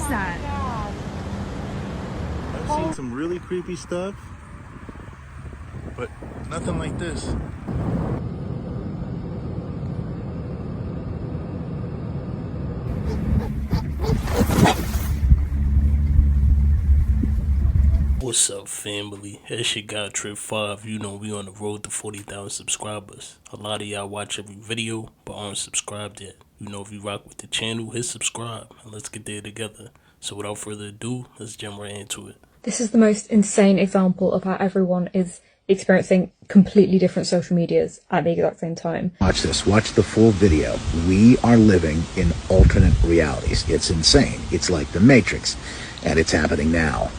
is that? I've seen some really creepy stuff, but nothing like this. What's up, family? It's your guy Trip 5. You know we on the road to 40,000 subscribers. A lot of y'all watch every video but aren't subscribed yet. You know, if you rock with the channel, hit subscribe and let's get there together. So without further ado, let's jump right into it. This is the most insane example of how everyone is experiencing completely different social medias at the exact same time. Watch this. Watch the full video. We are living in alternate realities. It's insane. It's like the Matrix, and it's happening now.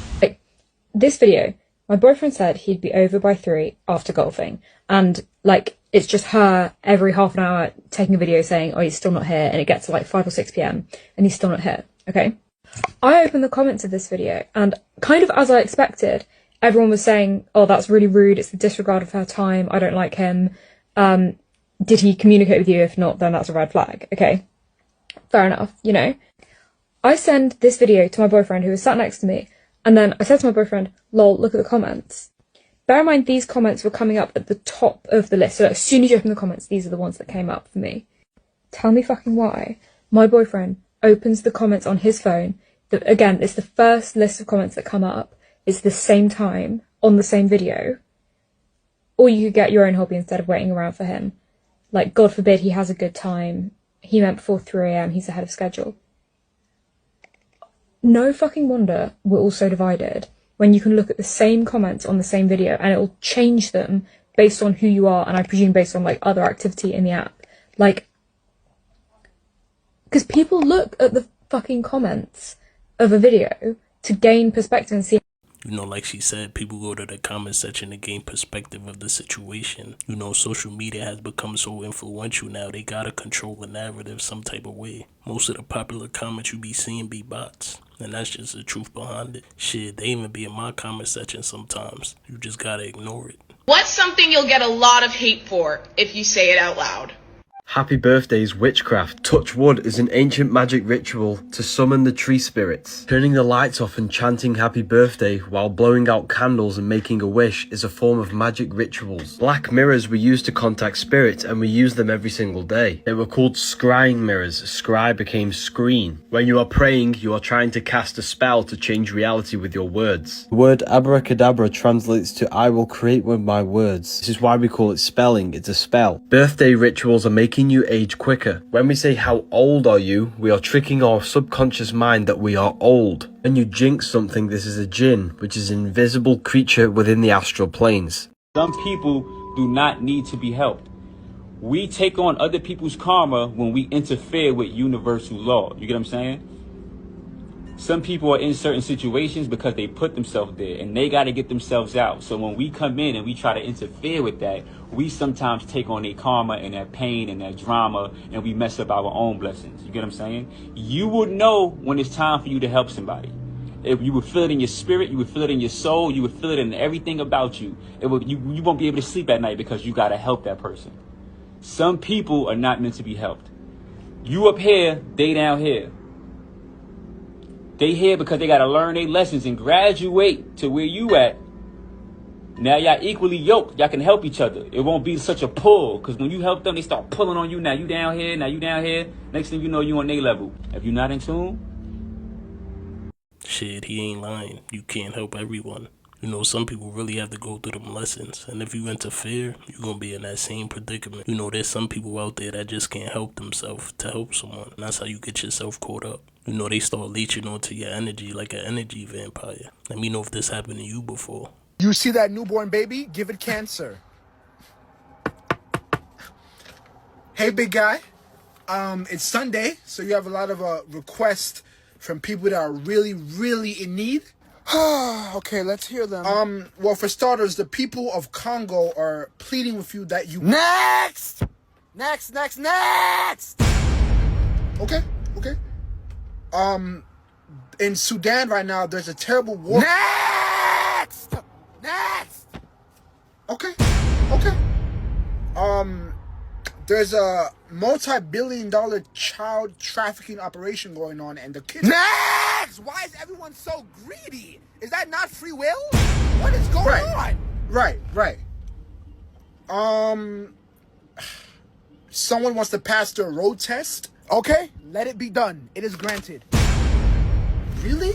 This video, my boyfriend said he'd be over by 3 after golfing, and like it's just her every half an hour taking a video saying, oh, he's still not here, and it gets to like 5 or 6 p.m. and he's still not here. Okay, I opened the comments of this video, and kind of as I expected, everyone was saying, oh, that's really rude, it's the disregard of her time, I don't like him, did he communicate with you? If not, then that's a red flag. Okay, fair enough, you know. I send this video to my boyfriend who was sat next to me, and then I said to my boyfriend, lol, look at the comments. Bear in mind, these comments were coming up at the top of the list. So as soon as you open the comments, these are the ones that came up for me. Tell me fucking why my boyfriend opens the comments on his phone. That, again, it's the first list of comments that come up. It's the same time on the same video. Or you could get your own hobby instead of waiting around for him. Like, God forbid he has a good time. He meant before 3 a.m. He's ahead of schedule. No fucking wonder we're all so divided when you can look at the same comments on the same video and it will change them based on who you are, and I presume based on like other activity in the app. Like, because people look at the fucking comments of a video to gain perspective and see. You know, like she said, people go to the comment section to gain perspective of the situation. You know, social media has become so influential now, they gotta control the narrative some type of way. Most of the popular comments you be seeing be bots. And that's just the truth behind it. Shit, they even be in my comment section sometimes. You just gotta ignore it. What's something you'll get a lot of hate for if you say it out loud? Happy birthday is witchcraft. Touch wood is an ancient magic ritual to summon the tree spirits. Turning the lights off and chanting happy birthday while blowing out candles and making a wish is a form of magic rituals. Black mirrors were used to contact spirits, and we use them every single day. They were called scrying mirrors. Scry became screen. When you are praying, you are trying to cast a spell to change reality with your words. The word abracadabra translates to I will create with my words. This is why we call it spelling. It's a spell. Birthday rituals are making you age quicker. When we say how old are you, we are tricking our subconscious mind that we are old. When you jinx something, this is a jinn, which is an invisible creature within the astral planes. Some people do not need to be helped. We take on other people's karma when we interfere with universal law. You get what I'm saying? Some people are in certain situations because they put themselves there and they got to get themselves out. So when we come in and we try to interfere with that, we sometimes take on their karma and their pain and their drama, and we mess up our own blessings. You get what I'm saying? You would know when it's time for you to help somebody. If you would feel it in your spirit, you would feel it in your soul, you would feel it in everything about you. You won't be able to sleep at night because you got to help that person. Some people are not meant to be helped. You up here, they down here. They here because they got to learn their lessons and graduate to where you at. Now y'all equally yoked. Y'all can help each other. It won't be such a pull, because when you help them, they start pulling on you. Now you down here, now you down here. Next thing you know, you on their level. If you're not in tune. Shit, he ain't lying. You can't help everyone. You know, some people really have to go through them lessons. And if you interfere, you're going to be in that same predicament. You know, there's some people out there that just can't help themselves to help someone. And that's how you get yourself caught up. You know, they start leeching onto your energy like an energy vampire. Let me know if this happened to you before. You see that newborn baby? Give it cancer. Hey, big guy. It's Sunday, so you have a lot of requests from people that are really, really in need. Okay, let's hear them. Well, for starters, the people of Congo are pleading with you that you... Next! Okay. In Sudan right now, there's a terrible war... Next! Okay. There's a multi-billion-dollar child trafficking operation going on, and the kids. Next! Why is everyone so greedy? Is that not free will? What is going on? Right. Someone wants to pass their road test. Okay, let it be done. It is granted. Really?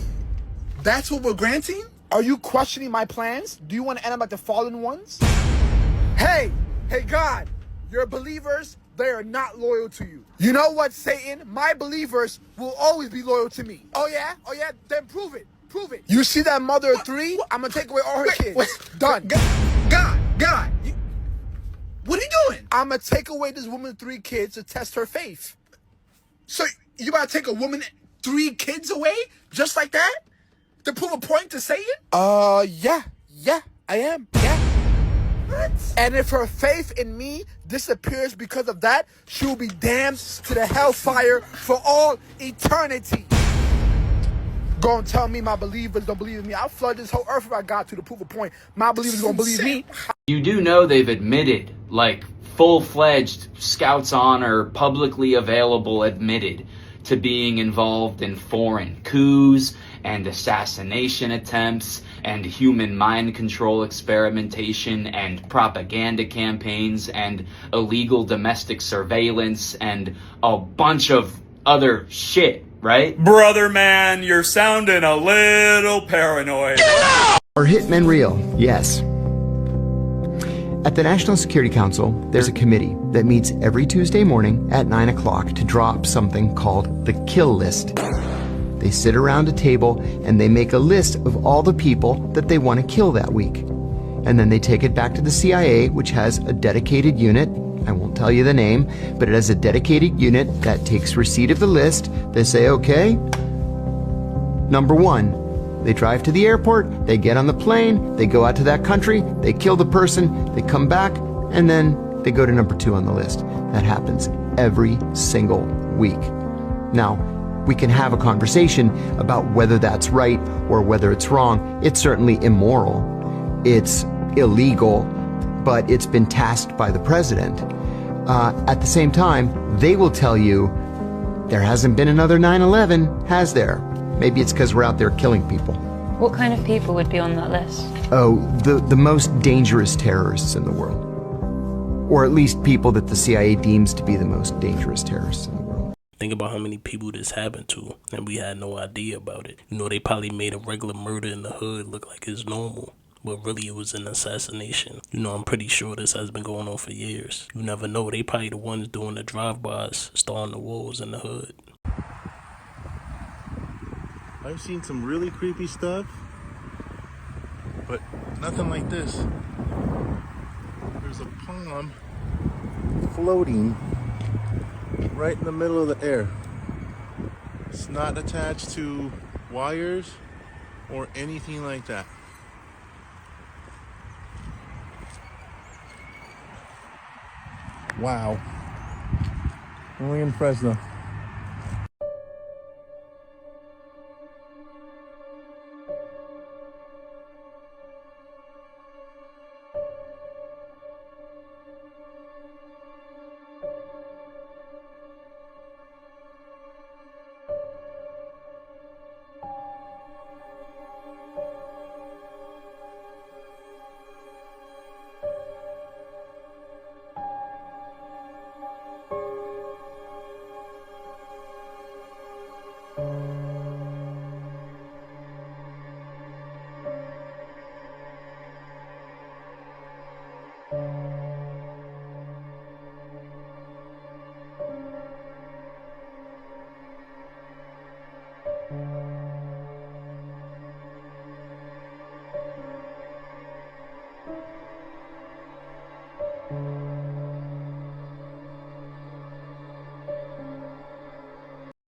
That's what we're granting? Are you questioning my plans? Do you want to end up like the fallen ones? Hey, God, your believers, they are not loyal to you. You know what, Satan? My believers will always be loyal to me. Oh yeah? Then prove it. You see that mother of three? I'm gonna take away all her kids. Done. God, what are you doing? I'm gonna take away this woman's 3 kids to test her faith. So you about to take a woman 3 kids away just like that to prove a point to Satan? Yeah, I am. Yeah. What? And if her faith in me disappears because of that, she will be damned to the hellfire for all eternity. Go and tell me my believers don't believe in me. I'll flood this whole earth if I got to prove a point. My believers gonna believe me. You do know they've admitted, like full-fledged Scouts Honor, publicly available admitted to being involved in foreign coups and assassination attempts and human mind control experimentation and propaganda campaigns and illegal domestic surveillance and a bunch of other shit, right? Brother man, you're sounding a little paranoid. Are hitmen real? Yes. At the National Security Council, there's a committee that meets every Tuesday morning at 9 o'clock to draw up something called the kill list. They sit around a table and they make a list of all the people that they want to kill that week. And then they take it back to the CIA, which has a dedicated unit. I won't tell you the name, but it has a dedicated unit that takes receipt of the list. They say, okay, number 1. They drive to the airport, they get on the plane, they go out to that country, they kill the person, they come back, and then they go to number 2 on the list. That happens every single week. Now, we can have a conversation about whether that's right or whether it's wrong. It's certainly immoral. It's illegal, but it's been tasked by the president. At the same time, they will tell you there hasn't been another 9/11, has there? Maybe it's because we're out there killing people. What kind of people would be on that list? Oh, the most dangerous terrorists in the world. Or at least people that the CIA deems to be the most dangerous terrorists in the world. Think about how many people this happened to, and we had no idea about it. You know, they probably made a regular murder in the hood look like it's normal, but really it was an assassination. You know, I'm pretty sure this has been going on for years. You never know, they probably the ones doing the drive-bys, starting the wars in the hood. I've seen some really creepy stuff, but nothing like this. There's a palm floating right in the middle of the air. It's not attached to wires or anything like that. Wow. Only in Fresno.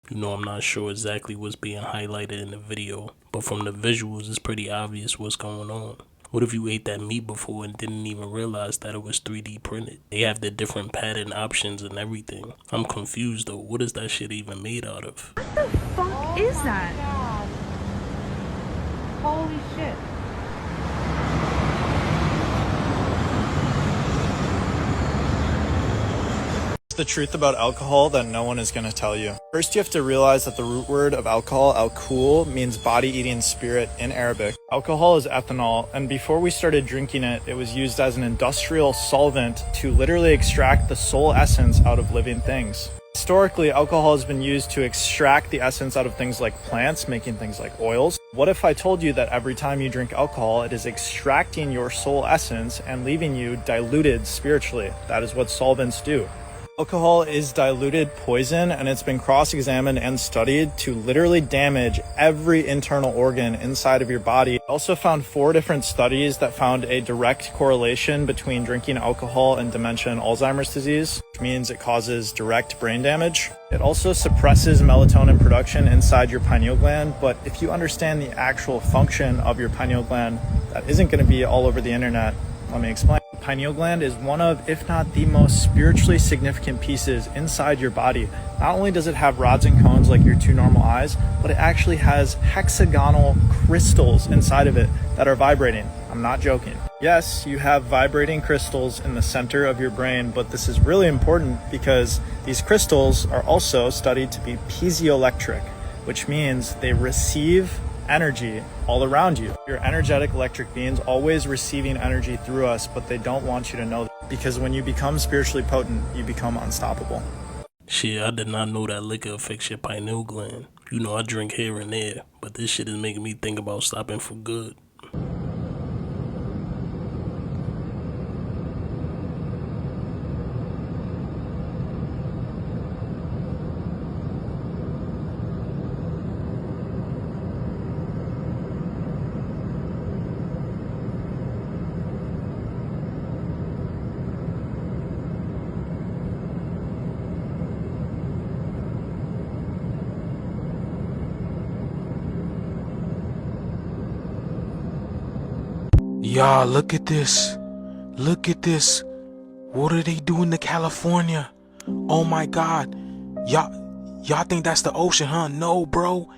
You know, I'm not sure exactly what's being highlighted in the video, but from the visuals, it's pretty obvious what's going on. What if you ate that meat before and didn't even realize that it was 3D printed? They have the different pattern options and everything. I'm confused though. What is that shit even made out of? What the fuck is that? Holy shit. the truth about alcohol that no one is going to tell you. First, you have to realize that the root word of alcohol, alcool, means body-eating spirit in Arabic. Alcohol is ethanol, and before we started drinking it, it was used as an industrial solvent to literally extract the soul essence out of living things. Historically, alcohol has been used to extract the essence out of things like plants, making things like oils. What if I told you that every time you drink alcohol, it is extracting your soul essence and leaving you diluted spiritually? That is what solvents do. Alcohol is diluted poison, and it's been cross-examined and studied to literally damage every internal organ inside of your body. I also found 4 different studies that found a direct correlation between drinking alcohol and dementia and Alzheimer's disease, which means it causes direct brain damage. It also suppresses melatonin production inside your pineal gland, but if you understand the actual function of your pineal gland, that isn't going to be all over the internet. Let me explain. The pineal gland is one of, if not the most spiritually significant pieces inside your body. Not only does it have rods and cones like your 2 normal eyes, but it actually has hexagonal crystals inside of it that are vibrating. I'm not joking. Yes, you have vibrating crystals in the center of your brain, but this is really important because these crystals are also studied to be piezoelectric, which means they receive energy all around you. You're energetic electric beings, always receiving energy through us, but they don't want you to know that, because when you become spiritually potent, you become unstoppable. Shit, I did not know that liquor affects your pineal gland. You know, I drink here and there, but this shit is making me think about stopping for good. Y'all, look at this. Look at this. What are they doing to California? Oh my God. Y'all think that's the ocean, huh? No, bro.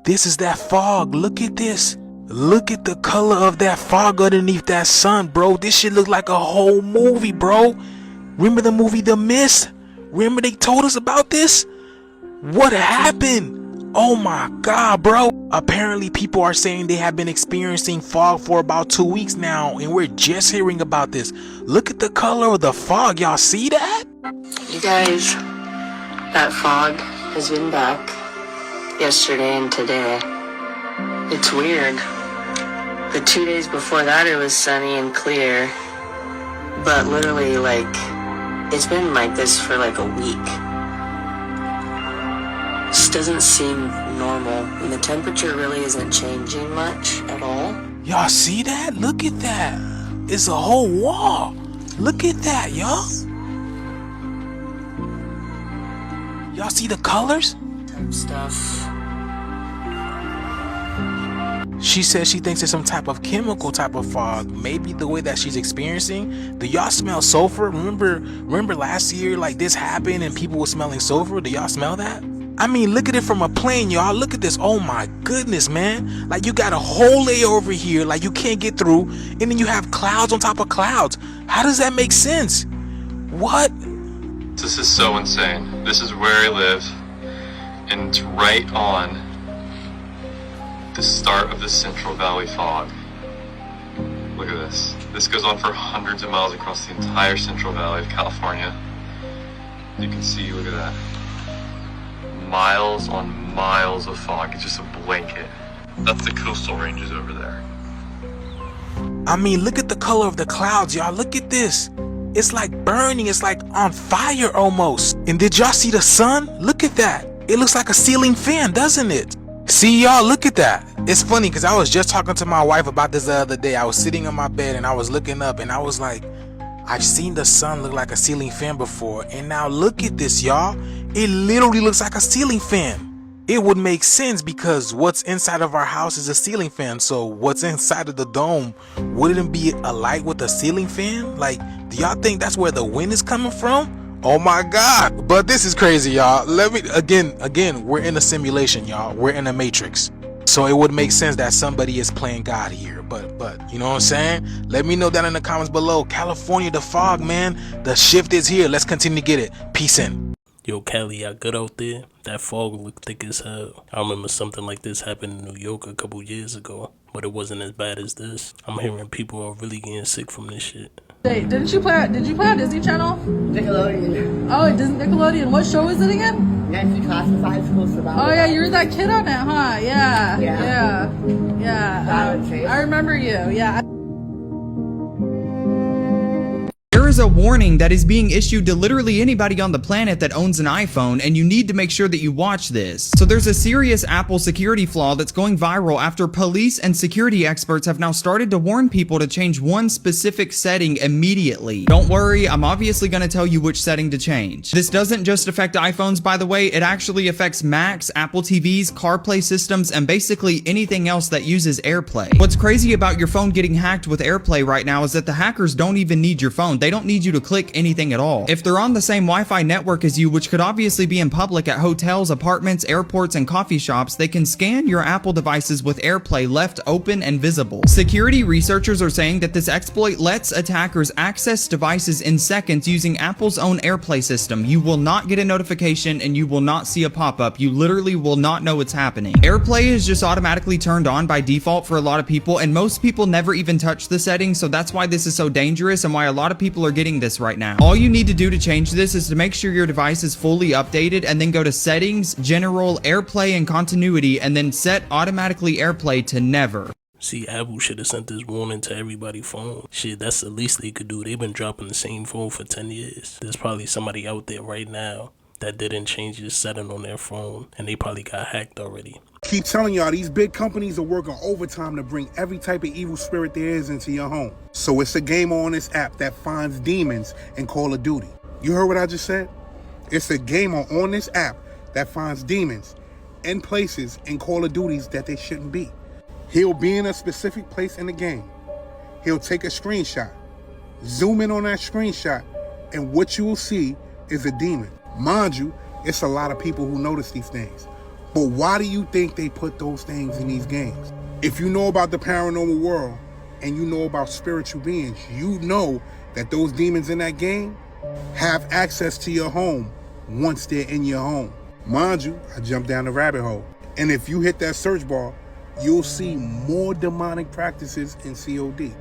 This is that fog. Look at this. Look at the color of that fog underneath that sun, bro. This shit look like a whole movie, bro. Remember the movie The Mist? Remember they told us about this? What happened? Oh my God, bro. Apparently people are saying they have been experiencing fog for about 2 weeks now, and we're just hearing about this. Look at the color of the fog. Y'all see that? You guys, that fog has been back yesterday and today. It's weird. The 2 days before that it was sunny and clear, but literally like it's been like this for like a week. This doesn't seem normal, and the temperature really isn't changing much at all. Y'all see that? Look at that. It's a whole wall. Look at that, y'all. Y'all see the colors? Type stuff. She says she thinks it's some type of chemical type of fog. Maybe the way that she's experiencing. Do y'all smell sulfur? Remember last year like this happened and people were smelling sulfur? Do y'all smell that? I mean, look at it from a plane, y'all. Look at this. Oh my goodness, man. Like you got a whole layer over here, like you can't get through, and then you have clouds on top of clouds. How does that make sense? What? This is so insane. This is where I live, and it's right on the start of the Central Valley fog. Look at this. This goes on for hundreds of miles across the entire Central Valley of California. You can see, look at that. Miles on miles of fog. It's just a blanket. That's the coastal ranges over there. I mean, look at the color of the clouds, y'all. Look at this. It's like burning. It's like on fire almost. And did y'all see the sun? Look at that. It looks like a ceiling fan, doesn't it? See, y'all, look at that. It's funny because I was just talking to my wife about this the other day. I was sitting on my bed and I was looking up and I was like, I've seen the sun look like a ceiling fan before, and now look at this, y'all. It literally looks like a ceiling fan. It would make sense because what's inside of our house is a ceiling fan, so what's inside of the dome wouldn't it be a light with a ceiling fan? Like, do y'all think that's where the wind is coming from? Oh my God. But this is crazy, y'all. Let me again, we're in a simulation, y'all. We're in a matrix. So it would make sense that somebody is playing God here. But you know what I'm saying? Let me know down in the comments below. California, the fog, man. The shift is here. Let's continue to get it. Peace in. Yo, Cali, y'all good out there? That fog looked thick as hell. I remember something like this happened in New York a couple years ago, but it wasn't as bad as this. I'm hearing people are really getting sick from this shit. Hey, did you play on Disney Channel? Nickelodeon. Oh, Nickelodeon. What show is it again? Nancy Classified School Survival. Oh yeah, you were that kid on it, huh? Yeah. I remember you. Yeah. There is a warning that is being issued to literally anybody on the planet that owns an iPhone, and you need to make sure that you watch this. So there's a serious Apple security flaw that's going viral after police and security experts have now started to warn people to change one specific setting immediately. Don't worry, I'm obviously going to tell you which setting to change. This doesn't just affect iPhones, by the way, it actually affects Macs, Apple TVs, CarPlay systems, and basically anything else that uses AirPlay. What's crazy about your phone getting hacked with AirPlay right now is that the hackers don't even need your phone. They don't need you to click anything at all. If they're on the same Wi-Fi network as you, which could obviously be in public at hotels, apartments, airports, and coffee shops, they can scan your Apple devices with AirPlay left open and visible. Security researchers are saying that this exploit lets attackers access devices in seconds using Apple's own AirPlay system. You will not get a notification and you will not see a pop-up. You literally will not know what's happening. AirPlay is just automatically turned on by default for a lot of people, and most people never even touch the settings, so that's why this is so dangerous and why a lot of people are getting this right now. All you need to do to change this is to make sure your device is fully updated and then go to Settings, General, AirPlay, and Continuity, and then set automatically AirPlay to never. See, Apple should have sent this warning to everybody's phone. Shit, that's the least they could do. They've been dropping the same phone for 10 years. There's probably somebody out there right now that didn't change this setting on their phone, and they probably got hacked already. Keep telling y'all, these big companies are working overtime to bring every type of evil spirit there is into your home. So it's a game on this app that finds demons in Call of Duty. You heard what I just said? It's a gamer on this app that finds demons in places in Call of Duties that they shouldn't be. He'll be in a specific place in the game. He'll take a screenshot, zoom in on that screenshot, and what you will see is a demon. Mind you, it's a lot of people who notice these things. But why do you think they put those things in these games? If you know about the paranormal world and you know about spiritual beings, you know that those demons in that game have access to your home once they're in your home. Mind you, I jumped down the rabbit hole. And if you hit that search bar, you'll see more demonic practices in COD.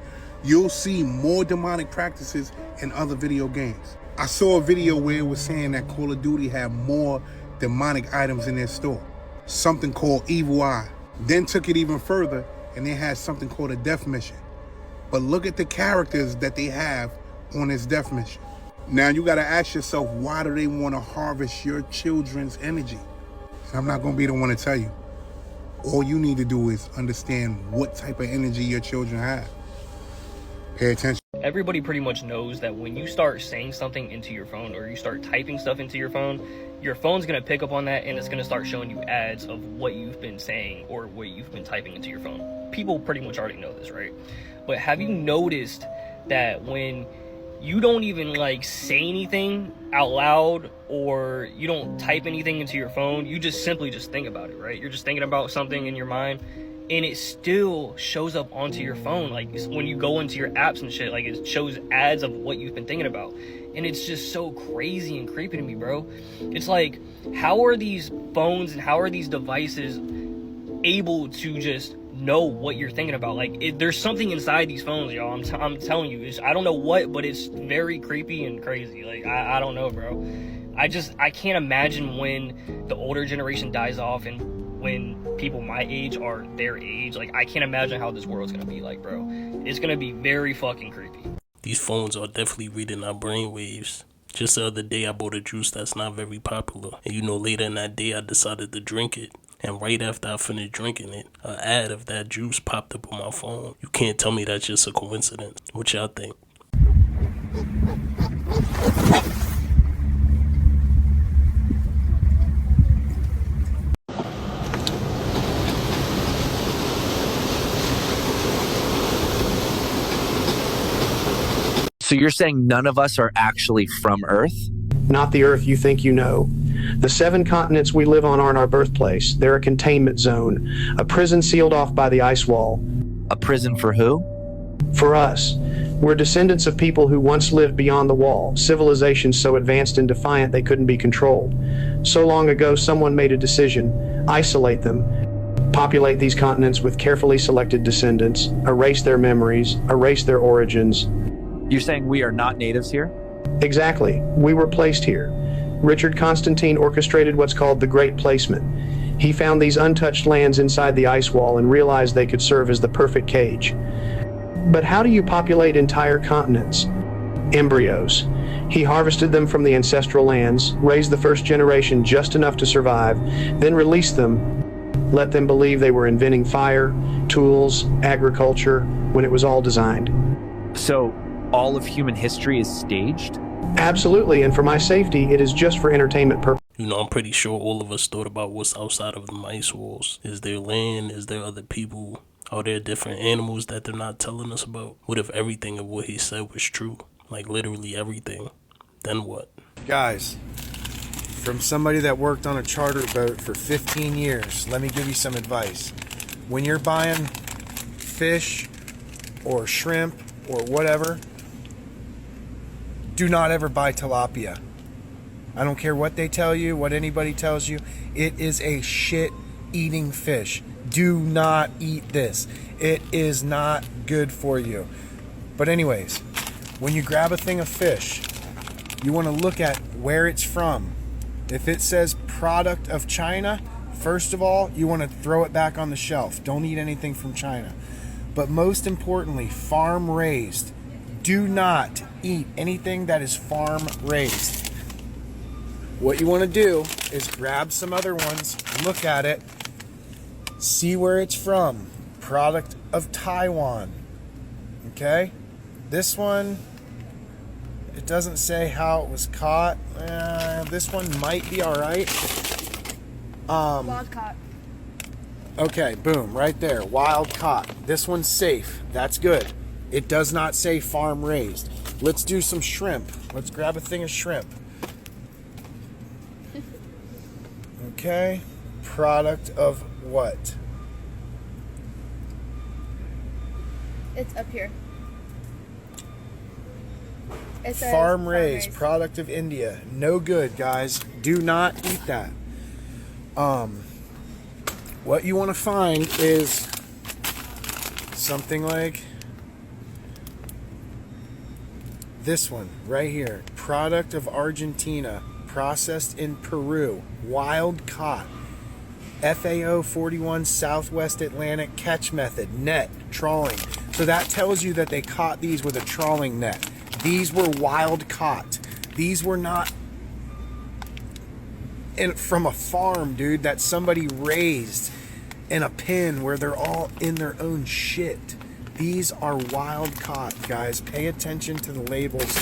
You'll see more demonic practices in other video games. I saw a video where it was saying that Call of Duty had more demonic items in their store. Something called Evil Eye. Then took it even further and they had something called a death mission. But look at the characters that they have on this death mission. Now you gotta ask yourself, why do they want to harvest your children's energy? And I'm not gonna be the one to tell you. All you need to do is understand what type of energy your children have. Pay attention. Everybody pretty much knows that when you start saying something into your phone or you start typing stuff into your phone's going to pick up on that and it's going to start showing you ads of what you've been saying or what you've been typing into your phone. People pretty much already know this, right? But have you noticed that when you don't even like say anything out loud or you don't type anything into your phone, you just simply just think about it, right? You're just thinking about something in your mind and it still shows up onto your phone. Like when you go into your apps and shit, like it shows ads of what you've been thinking about. And it's just so crazy and creepy to me, bro. It's like, how are these phones and how are these devices able to just know what you're thinking about? Like there's something inside these phones, y'all. I'm telling you, I don't know what, but it's very creepy and crazy. Like I don't know, bro. I can't imagine when the older generation dies off and when people my age are their age. Like I can't imagine how this world's gonna be like, bro. It's gonna be very fucking creepy. These phones are definitely reading our brainwaves. Just the other day I bought a juice that's not very popular, and you know, later in that day I decided to drink it. And right after I finished drinking it, an ad of that juice popped up on my phone. You can't tell me that's just a coincidence. What y'all think? So you're saying none of us are actually from Earth? Not the Earth you think you know. The 7 continents we live on aren't our birthplace. They're a containment zone, a prison sealed off by the ice wall. A prison for who? For us. We're descendants of people who once lived beyond the wall, civilizations so advanced and defiant they couldn't be controlled. So long ago, someone made a decision: isolate them, populate these continents with carefully selected descendants, erase their memories, erase their origins. You're saying we are not natives here? Exactly. We were placed here. Richard Constantine orchestrated what's called the Great Placement. He found these untouched lands inside the ice wall and realized they could serve as the perfect cage. But how do you populate entire continents? Embryos. He harvested them from the ancestral lands, raised the first generation just enough to survive, then released them, let them believe they were inventing fire, tools, agriculture, when it was all designed. So, all of human history is staged? Absolutely, and for my safety, it is just for entertainment purposes. You know, I'm pretty sure all of us thought about what's outside of the ice walls. Is there land? Is there other people? Are there different animals that they're not telling us about? What if everything of what he said was true? Like literally everything. Then what? Guys, from somebody that worked on a charter boat for 15 years, let me give you some advice. When you're buying fish or shrimp or whatever, do not ever buy tilapia. I don't care what they tell you, what anybody tells you. It is a shit-eating fish. Do not eat this. It is not good for you. But anyways, when you grab a thing of fish, you want to look at where it's from. If it says product of China, first of all, you want to throw it back on the shelf. Don't eat anything from China. But most importantly, farm raised. Do not eat anything that is farm raised. What you want to do is grab some other ones, look at it, see where it's from. Product of Taiwan. Okay? This one, it doesn't say how it was caught. This one might be alright. Wild caught. Okay, boom, right there. Wild caught. This one's safe. That's good. It does not say farm raised. Let's do some shrimp. Let's grab a thing of shrimp. Okay. Product of what? It's up here. It says Farm raised. Product of India. No good, guys. Do not eat that. What you want to find is something like this one right here. Product of Argentina. Processed in Peru. Wild caught. FAO 41 Southwest Atlantic catch method. Net. Trawling. So that tells you that they caught these with a trawling net. These were wild caught. These were not from a farm, dude, that somebody raised in a pen where they're all in their own shit. These are wild caught, guys. Pay attention to the labels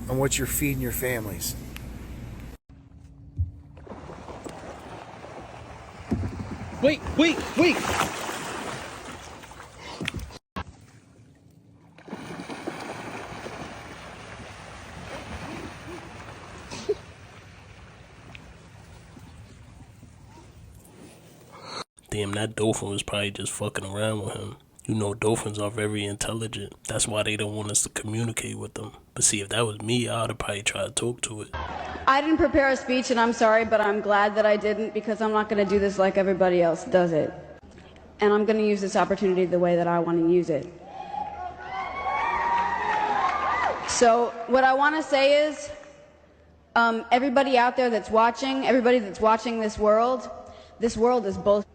on what you're feeding your families. Wait! Damn, that dolphin was probably just fucking around with him. You know, dolphins are very intelligent. That's why they don't want us to communicate with them. But see, if that was me, I would have probably tried to talk to it. I didn't prepare a speech, and I'm sorry, but I'm glad that I didn't, because I'm not going to do this like everybody else does it. And I'm going to use this opportunity the way that I want to use it. So what I want to say is, everybody out there that's watching, everybody that's watching this world is bullshit.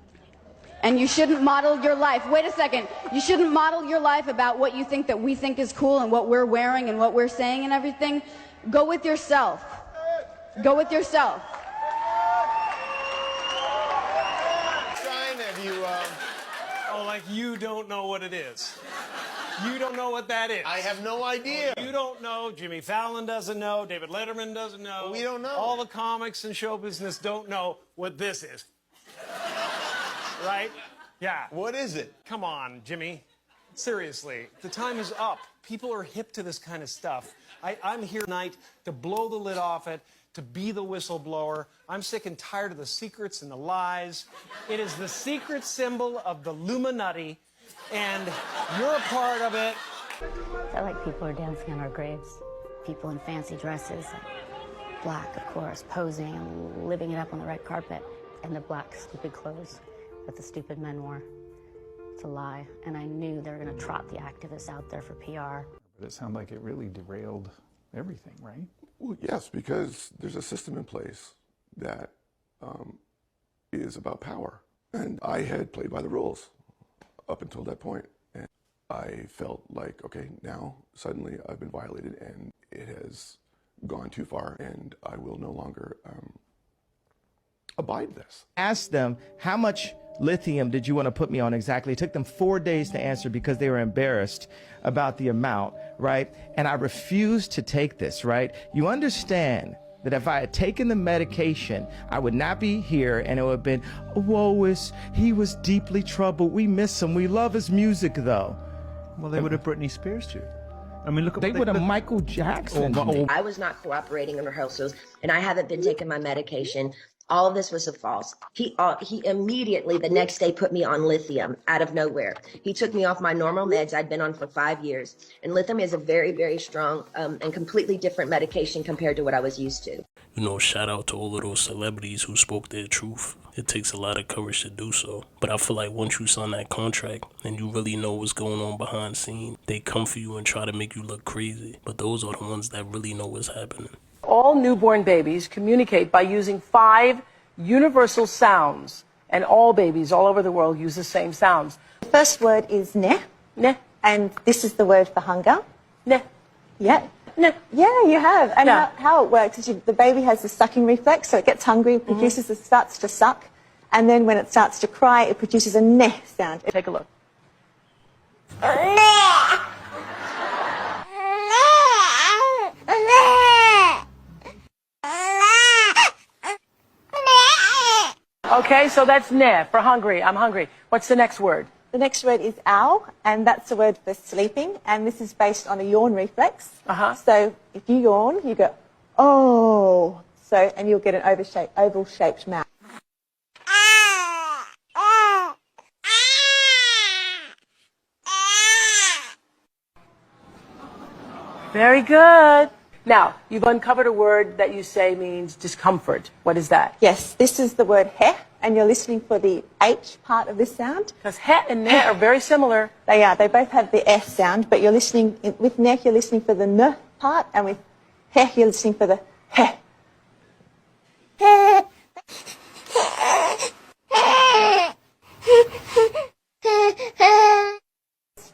And you shouldn't model your life. Wait a second. You shouldn't model your life about what you think that we think is cool and what we're wearing and what we're saying and everything. Go with yourself. Go with yourself. Like you don't know what it is. You don't know what that is. I have no idea. You don't know. Jimmy Fallon doesn't know. David Letterman doesn't know. We don't know. All the comics and show business don't know what this is. Right? Yeah. What is it? Come on, Jimmy. Seriously, the time is up. People are hip to this kind of stuff. I'm here tonight to blow the lid off it, to be the whistleblower. I'm sick and tired of the secrets and the lies. It is the secret symbol of the Illuminati, and you're a part of it. I feel like people are dancing on our graves. People in fancy dresses, black, of course, posing and living it up on the red carpet. And the black, stupid clothes that the stupid men wore. It's a lie. And I knew they were going to trot the activists out there for PR. But it sounded like it really derailed everything, right? Well, yes, because there's a system in place that is about power. And I had played by the rules up until that point. And I felt like, okay, now suddenly I've been violated and it has gone too far and I will no longer abide this. Asked them, how much lithium did you want to put me on exactly? It took them 4 days to answer because they were embarrassed about the amount, right? And I refused to take this, right? You understand that if I had taken the medication, I would not be here and it would have been, Wois, he was deeply troubled. We miss him. We love his music, though. Well, they would have Britney Spears too. I mean, look. They would have Michael Jackson. I was not cooperating in rehearsals, and I haven't been taking my medication. All of this was a false. He immediately the next day put me on lithium out of nowhere. He took me off my normal meds I'd been on for 5 years. And lithium is a very, very strong and completely different medication compared to what I was used to. You know, shout out to all of those celebrities who spoke their truth. It takes a lot of courage to do so. But I feel like once you sign that contract and you really know what's going on behind the scenes, they come for you and try to make you look crazy. But those are the ones that really know what's happening. All newborn babies communicate by using 5 universal sounds, and all babies all over the world use the same sounds. The first word is ne. Ne. And this is the word for hunger. Ne. Yeah. Ne. Yeah, you have. And Yeah. how it works is the baby has the sucking reflex, so it gets hungry, produces, it starts to suck, and then when it starts to cry, it produces a ne sound. Take a look. Okay, so that's ne for hungry. I'm hungry. What's the next word? The next word is ow, and that's the word for sleeping, and this is based on a yawn reflex. So if you yawn, you go, oh, so, and you'll get an oval-shaped mouth. Very good. Now, you've uncovered a word that you say means discomfort. What is that? Yes, this is the word he, and you're listening for the H part of this sound. Because he and ne are very similar. They are. They both have the S sound, but you're listening, with ne, you're listening for the n part, and with he, you're listening for the he.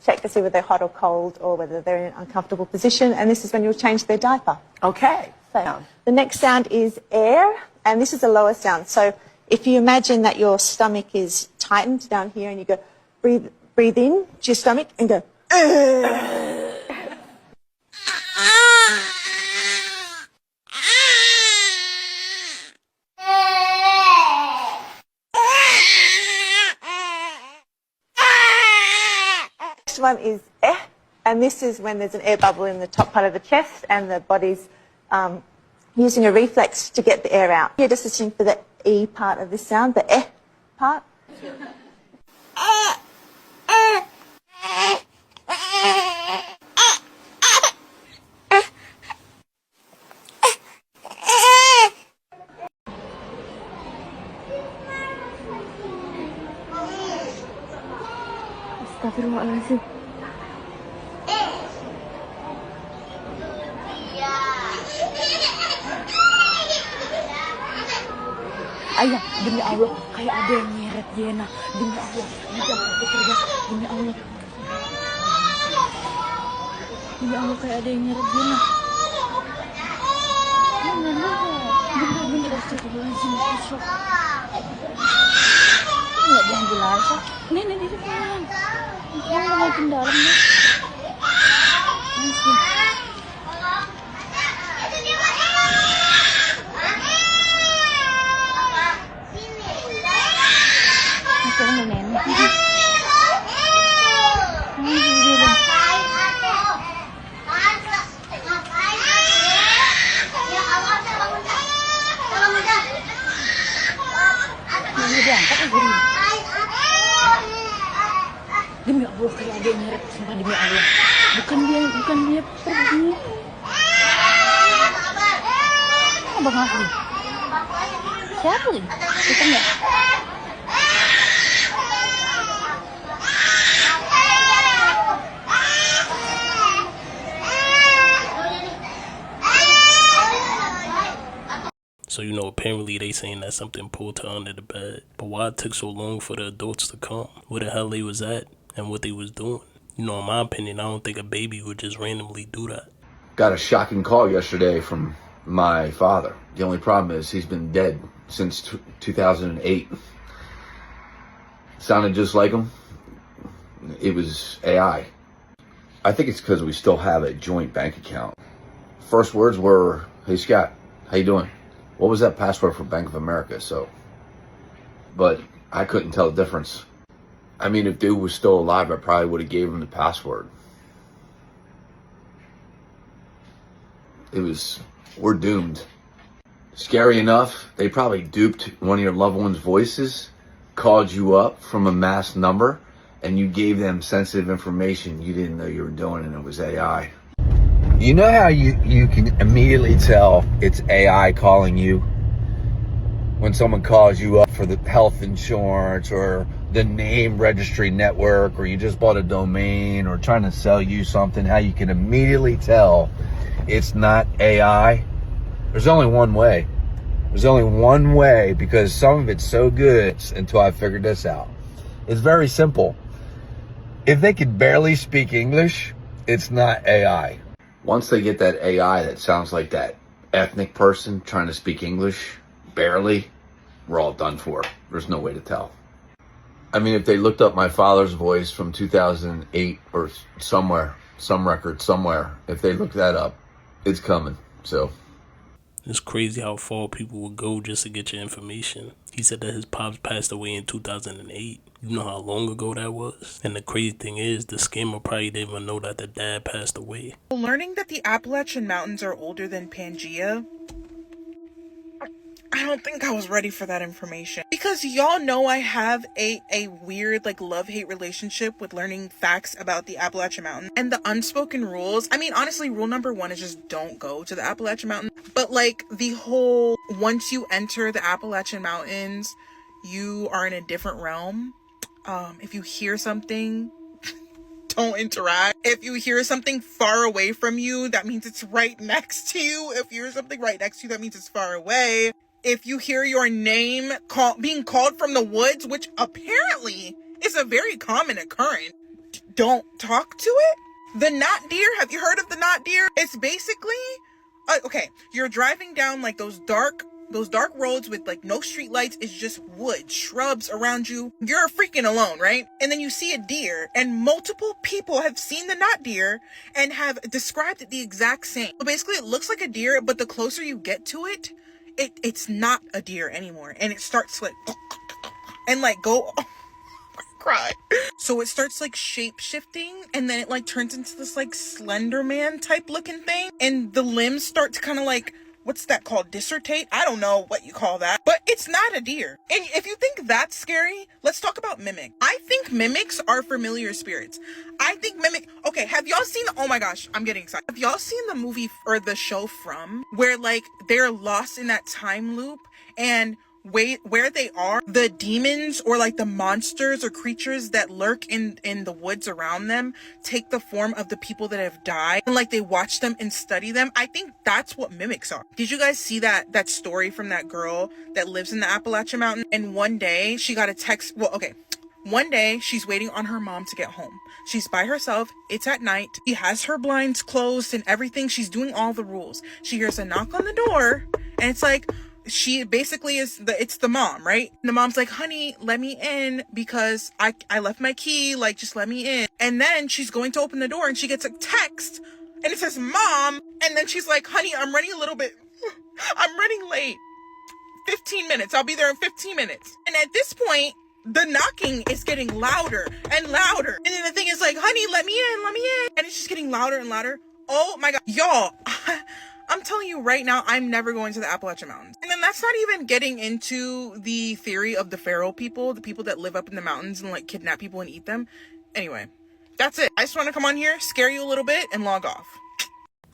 Check to see whether they're hot or cold or whether they're in an uncomfortable position, and this is when you'll change their diaper. Okay. So the next sound is air, and this is a lower sound. So if you imagine that your stomach is tightened down here and you go breathe in to your stomach and go Next one is and this is when there's an air bubble in the top part of the chest and the body's using a reflex to get the air out. You're just listening for the E part of this sound, the part. Astagfirullahaladzim. Ayah, demi Allah, kayak ada yang nyeret Yena. Demi Allah, jangan bekerja. Demi Allah. Demi Allah, kayak ada yang nyeret Yena. Bener-bener, astagfirullahaladzim. Nggak diambil aja. Nih, di depan. Ini makin dalam nih. Masih. nggak diangkat ya jadi. Demi Allah kalau ada nyeret, sumpah demi Allah. Bukan dia pergi. Abang aku. Siapa lagi? Itu enggak? So, apparently they saying that something pulled her under the bed. But why it took so long for the adults to come? Where the hell they was at and what they was doing? In my opinion, I don't think a baby would just randomly do that. Got a shocking call yesterday from my father. The only problem is he's been dead since 2008. Sounded just like him. It was AI. I think it's because we still have a joint bank account. First words were, "Hey Scott, how you doing? What was that password for Bank of America?" But I couldn't tell the difference. I mean, if dude was still alive, I probably would have gave him the password. We're doomed. Scary enough, they probably duped one of your loved ones' voices, called you up from a masked number, and you gave them sensitive information you didn't know you were doing, and it was AI. You know how you can immediately tell it's AI calling you? When someone calls you up for the health insurance or the name registry network, or you just bought a domain or trying to sell you something, how you can immediately tell it's not AI? There's only one way. There's only one way, because some of it's so good until I figured this out. It's very simple. If they could barely speak English, it's not AI. Once they get that AI that sounds like that ethnic person trying to speak English, barely, we're all done for. There's no way to tell. I mean, if they looked up my father's voice from 2008 or somewhere, some record somewhere, if they look that up, it's coming. So it's crazy how far people would go just to get your information. He said that his pops passed away in 2008. You know how long ago that was? And the crazy thing is, the scammer probably didn't even know that the dad passed away. Learning that the Appalachian Mountains are older than Pangea, I don't think I was ready for that information. Because y'all know I have a weird love-hate relationship with learning facts about the Appalachian Mountain and the unspoken rules. I mean, honestly, rule number 1 is just don't go to the Appalachian Mountain. But the whole, once you enter the Appalachian Mountains, you are in a different realm. If you hear something, don't interact. If you hear something far away from you, that means it's right next to you. If you hear something right next to you, that means it's far away. If you hear your name being called from the woods, which apparently is a very common occurrence, don't talk to it. The knot deer, have you heard of the knot deer? It's basically, okay, you're driving down those dark roads with no street lights. It's just wood, shrubs around you. You're freaking alone, right? And then you see a deer, and multiple people have seen the knot deer and have described it the exact same. So basically it looks like a deer, but the closer you get to it, it's not a deer anymore. And it starts and go, oh, cry. So it starts shape shifting, and then it turns into this Slender Man type looking thing, and the limbs start to kind of what's that called? Dissertate? I don't know what you call that. But it's not a deer. And if you think that's scary, let's talk about mimic. I think mimics are familiar spirits. I think okay, have y'all seen, oh my gosh, I'm getting excited. Have y'all seen the movie or the show From, where they're lost in that time loop, and where they are, the demons or the monsters or creatures that lurk in the woods around them take the form of the people that have died, and they watch them and study them. I think that's what mimics are. Did you guys see that story from that girl that lives in the Appalachian Mountain? And one day she got a text. Well, okay. One day she's waiting on her mom to get home. She's by herself. It's at night. She has her blinds closed and everything. She's doing all the rules. She hears a knock on the door, and it's she basically it's the mom, right? And the mom's like, honey, let me in because I left my key, just let me in. And then she's going to open the door and she gets a text and it says mom. And then she's like, honey, I'm running late. 15 minutes. I'll be there in 15 minutes. And at this point, the knocking is getting louder and louder. And then the thing is honey, let me in. And it's just getting louder and louder. Oh my God. Y'all, I'm telling you right now, I'm never going to the Appalachian Mountains. And then that's not even getting into the theory of the feral people, the people that live up in the mountains and like kidnap people and eat them. Anyway, that's it. I just want to come on here, scare you a little bit, and log off.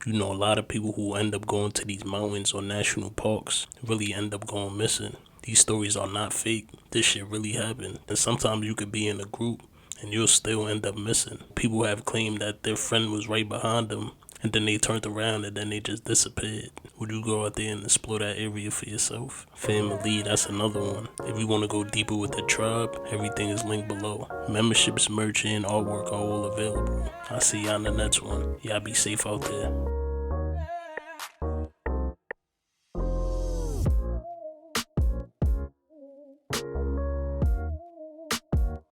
You know, a lot of people who end up going to these mountains or national parks really end up going missing. These stories are not fake. This shit really happened. And sometimes you could be in a group and you'll still end up missing. People have claimed that their friend was right behind them and then they turned around and then they just disappeared. Would you go out there and explore that area for yourself? Family, that's another one. If you want to go deeper with the tribe, everything is linked below. Memberships, merch, and artwork are all available. I'll see y'all in the next one. Y'all be safe out there.